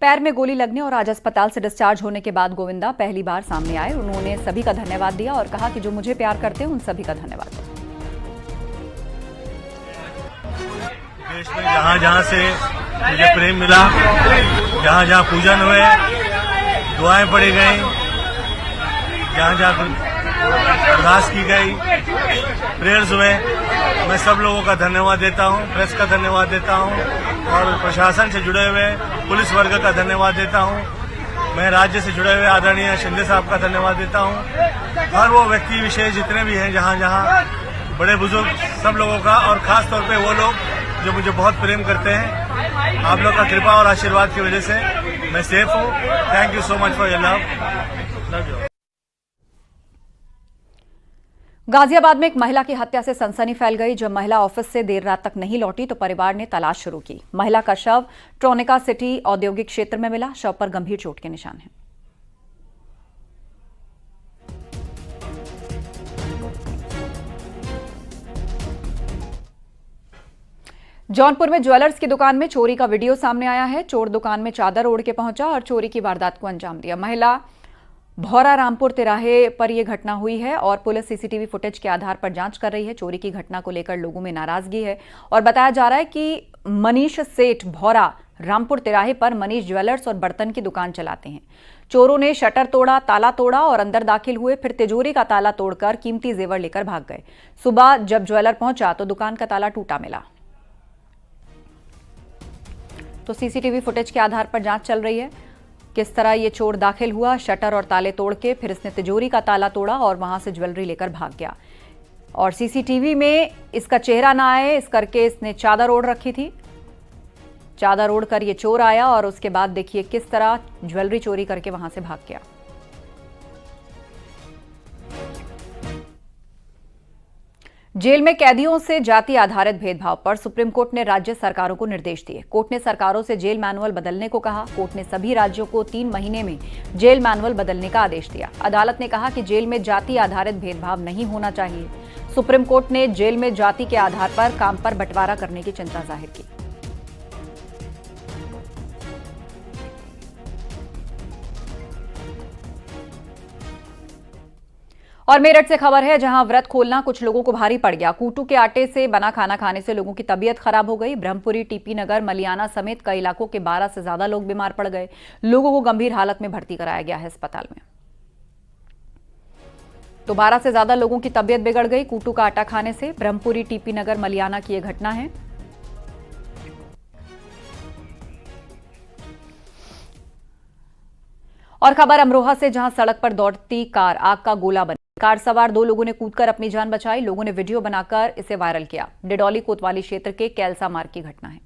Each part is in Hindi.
पैर में गोली लगने और आज अस्पताल से डिस्चार्ज होने के बाद गोविंदा पहली बार सामने आए। उन्होंने सभी का धन्यवाद दिया और कहा कि जो मुझे प्यार करते हैं उन सभी का धन्यवाद। देश में जहाँ से मुझे प्रेम मिला, जहाँ पूजन हुए, दुआएं पड़ी गई, जहाँ अरदास की गई, प्रेयर्स हुए, मैं सब लोगों का धन्यवाद देता हूँ, प्रेस का धन्यवाद देता हूँ और प्रशासन से जुड़े हुए पुलिस वर्ग का धन्यवाद देता हूँ। मैं राज्य से जुड़े हुए आदरणीय शिंदे साहब का धन्यवाद देता हूँ। हर वो व्यक्ति विशेष जितने भी हैं, जहाँ बड़े बुजुर्ग, सब लोगों का, और खास तौर पे वो लोग जो मुझे बहुत प्रेम करते हैं। आप लोग का कृपा और आशीर्वाद की वजह से मैं सेफ हूँ। Thank you so much for your love you. Ghaziabad में एक महिला की हत्या से सनसनी फैल गई। जब महिला ऑफिस से देर रात तक नहीं लौटी तो परिवार ने तलाश शुरू की। महिला का शव ट्रोनिका सिटी औद्योगिक क्षेत्र में मिला। शव पर गंभीर चोट के निशान हैं। जौनपुर में ज्वेलर्स की दुकान में चोरी का वीडियो सामने आया है। चोर दुकान में चादर ओढ़ के पहुंचा और चोरी की वारदात को अंजाम दिया। महिला भौरा रामपुर तिराहे पर यह घटना हुई है और पुलिस सीसीटीवी फुटेज के आधार पर जांच कर रही है। चोरी की घटना को लेकर लोगों में नाराजगी है और बताया जा रहा है कि मनीष सेठ भौरा रामपुर तिराहे पर मनीष ज्वेलर्स और बर्तन की दुकान चलाते हैं। चोरों ने शटर तोड़ा, ताला तोड़ा और अंदर दाखिल हुए, फिर तिजोरी का ताला तोड़कर कीमती जेवर लेकर भाग गए। सुबह जब ज्वेलर पहुंचा तो दुकान का ताला टूटा मिला। तो सीसीटीवी फुटेज के आधार पर जांच चल रही है किस तरह ये चोर दाखिल हुआ। शटर और ताले तोड़ के फिर इसने तिजोरी का ताला तोड़ा और वहां से ज्वेलरी लेकर भाग गया। और सीसीटीवी में इसका चेहरा ना आए इस करके इसने चादर ओढ़ रखी थी। चादर ओढ़कर ये चोर आया और उसके बाद देखिए किस तरह ज्वेलरी चोरी करके वहां से भाग गया। जेल में कैदियों से जाति आधारित भेदभाव पर सुप्रीम कोर्ट ने राज्य सरकारों को निर्देश दिए। कोर्ट ने सरकारों से जेल मैनुअल बदलने को कहा। कोर्ट ने सभी राज्यों को 3 महीने में जेल मैनुअल बदलने का आदेश दिया। अदालत ने कहा कि जेल में जाति आधारित भेदभाव नहीं होना चाहिए। सुप्रीम कोर्ट ने जेल में जाति के आधार पर काम पर बंटवारा करने की चिंता जाहिर की। और मेरठ से खबर है जहां व्रत खोलना कुछ लोगों को भारी पड़ गया। कूटू के आटे से बना खाना खाने से लोगों की तबीयत खराब हो गई। ब्रह्मपुरी, टीपी नगर, मलियाना समेत कई इलाकों के 12 से ज्यादा लोग बीमार पड़ गए। लोगों को गंभीर हालत में भर्ती कराया गया है अस्पताल में। तो 12 से ज्यादा लोगों की तबीयत बिगड़ गई कूटू का आटा खाने से। ब्रह्मपुरी, टीपी नगर, मलियाना की यह घटना है। और खबर अमरोहा से जहां सड़क पर दौड़ती कार आग का गोला बनी। कार सवार 2 लोगों ने कूदकर अपनी जान बचाई। लोगों ने वीडियो बनाकर इसे वायरल किया। डिडौली कोतवाली क्षेत्र के कैलसा मार्ग की घटना है।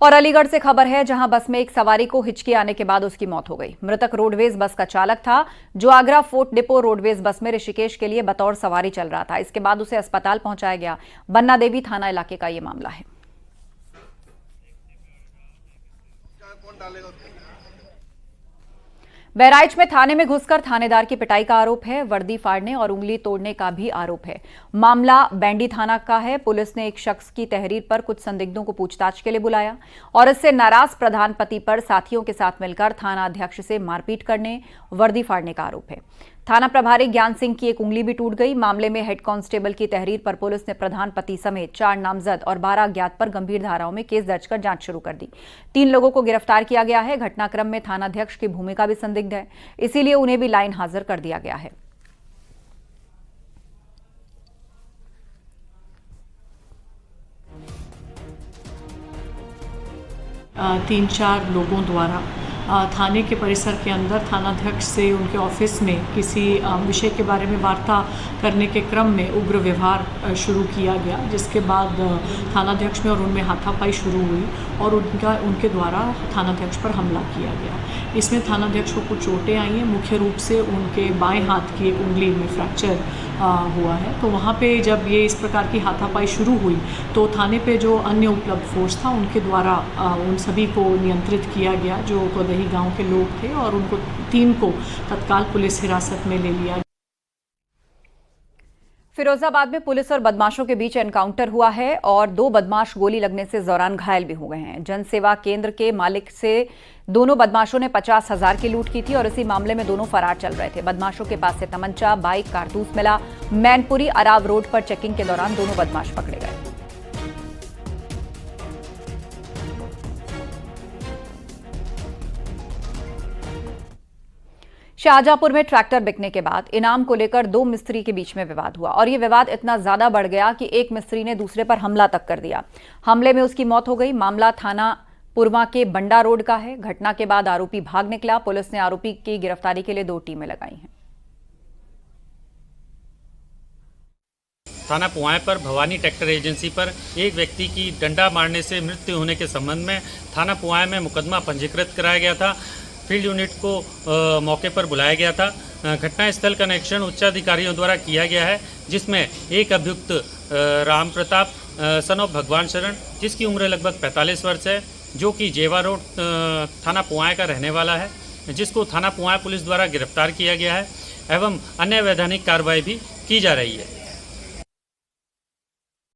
और अलीगढ़ से खबर है जहां बस में एक सवारी को हिचकी आने के बाद उसकी मौत हो गई। मृतक रोडवेज बस का चालक था जो Agra fort depot roadways bus में ऋषिकेश के लिए बतौर सवारी चल रहा था। इसके बाद उसे अस्पताल पहुंचाया गया। बन्ना देवी थाना इलाके का यह मामला है। बहराइच में थाने में घुसकर थानेदार की पिटाई का आरोप है। वर्दी फाड़ने और उंगली तोड़ने का भी आरोप है। मामला बैंडी थाना का है। पुलिस ने एक शख्स की तहरीर पर कुछ संदिग्धों को पूछताछ के लिए बुलाया और इससे नाराज प्रधान पति पर साथियों के साथ मिलकर थाना अध्यक्ष से मारपीट करने, वर्दी फाड़ने का आरोप है। थाना प्रभारी ज्ञान सिंह की एक उंगली भी टूट गई। मामले में हेड कांस्टेबल की तहरीर पर पुलिस ने प्रधान पति समेत 4 नामजद और 12 अज्ञात पर गंभीर धाराओं में केस दर्ज कर जांच शुरू कर दी। 3 लोगों को गिरफ्तार किया गया है। घटनाक्रम में थानाध्यक्ष की भूमिका भी संदिग्ध है, इसीलिए उन्हें भी लाइन हाजिर कर दिया गया है। तीन चार लोगों द्वारा थाने के परिसर के अंदर थानाध्यक्ष से उनके ऑफिस में किसी विषय के बारे में वार्ता करने के क्रम में उग्र व्यवहार शुरू किया गया, जिसके बाद थानाध्यक्ष में और उनमें हाथापाई शुरू हुई और उनके द्वारा थानाध्यक्ष पर हमला किया गया। इसमें थानाध्यक्ष को कुछ चोटें आई हैं। मुख्य रूप से उनके बाएं हाथ की उंगली में फ्रैक्चर हुआ है। तो वहाँ पे जब ये इस प्रकार की हाथापाई शुरू हुई तो थाने पे जो अन्य उपलब्ध फोर्स था उनके द्वारा उन सभी को नियंत्रित किया गया जो कोदही गांव के लोग थे और उनको 3 को तत्काल पुलिस हिरासत में ले लिया। फिरोजाबाद में पुलिस और बदमाशों के बीच एनकाउंटर हुआ है और 2 बदमाश गोली लगने से इस दौरान घायल भी हो गए हैं। जन सेवा केंद्र के मालिक से दोनों बदमाशों ने 50,000 की लूट की थी और इसी मामले में दोनों फरार चल रहे थे। बदमाशों के पास से तमंचा, बाइक, कारतूस मिला। मैनपुरी अराव रोड पर चेकिंग के दौरान दोनों बदमाश पकड़े गए। शाहजहांपुर में ट्रैक्टर बिकने के बाद इनाम को लेकर 2 मिस्त्री के बीच में विवाद हुआ और यह विवाद इतना ज्यादा बढ़ गया कि एक मिस्त्री ने दूसरे पर हमला तक कर दिया। हमले में उसकी मौत हो गई। मामला थाना पुरवा के बंडा रोड का है। घटना के बाद आरोपी भाग निकला। पुलिस ने आरोपी की गिरफ्तारी के लिए 2 टीमें लगाई हैं। थाना पुआए पर भवानी ट्रैक्टर एजेंसी पर एक व्यक्ति की डंडा मारने से मृत्यु होने के संबंध में थाना पुआए में मुकदमा पंजीकृत कराया गया था। फील्ड यूनिट को मौके पर बुलाया गया था। घटना स्थल का निरीक्षण उच्चाधिकारियों द्वारा किया गया है, जिसमें एक अभियुक्त राम प्रताप सन ऑफ भगवान शरण, जिसकी उम्र लगभग 45 वर्ष है, जो कि जेवा रोड थाना पुआए का रहने वाला है, जिसको थाना पुआए पुलिस द्वारा गिरफ्तार किया गया है एवं अन्य वैधानिक कार्रवाई भी की जा रही है।